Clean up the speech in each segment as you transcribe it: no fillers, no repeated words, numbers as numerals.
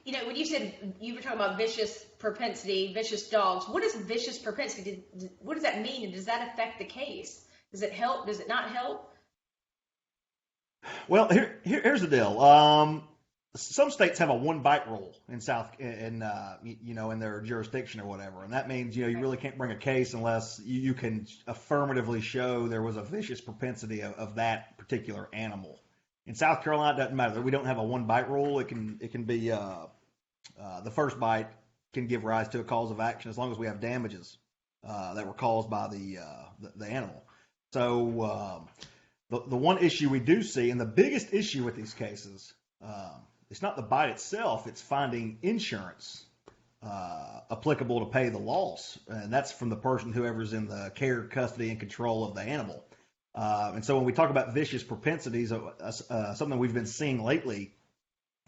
When you said you were talking about vicious propensity, vicious dogs, what is vicious propensity? What does that mean? And does that affect the case? Does it help? Does it not help? Well, here's the deal. Some states have a one bite rule in in their jurisdiction or whatever, and that means you Right. really can't bring a case unless you can affirmatively show there was a vicious propensity of that particular animal. In South Carolina, it doesn't matter. We don't have a one bite rule. It can be the first bite can give rise to a cause of action as long as we have damages that were caused by the animal. So the one issue we do see, and the biggest issue with these cases, it's not the bite itself; it's finding insurance applicable to pay the loss, and that's from the person whoever's in the care, custody, and control of the animal. And so when we talk about vicious propensities, something we've been seeing lately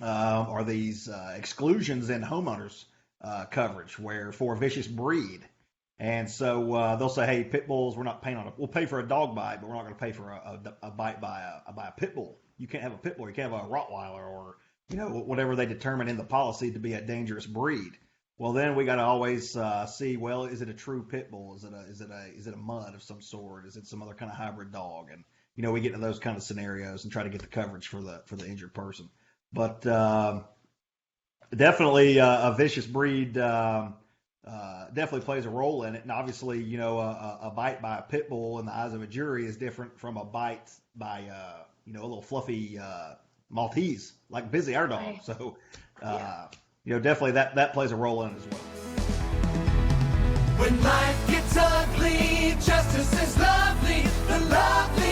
are these exclusions in homeowners coverage, where for a vicious breed. And so they'll say, "Hey, pit bulls, we're not paying on it. We'll pay for a dog bite, but we're not going to pay for a bite by a pit bull. You can't have a pit bull. You can't have a Rottweiler or whatever they determine in the policy to be a dangerous breed." Well, then we got to always see, well, is it a true pit bull? Is it a mutt of some sort? Is it some other kind of hybrid dog? And we get into those kind of scenarios and try to get the coverage for the injured person. But definitely a vicious breed definitely plays a role in it. And obviously, a bite by a pit bull in the eyes of a jury is different from a bite by a little fluffy Maltese like Busy, our dog. Right. So. Yeah. Definitely that plays a role in it as well. When life gets ugly, justice is lovely. The lovely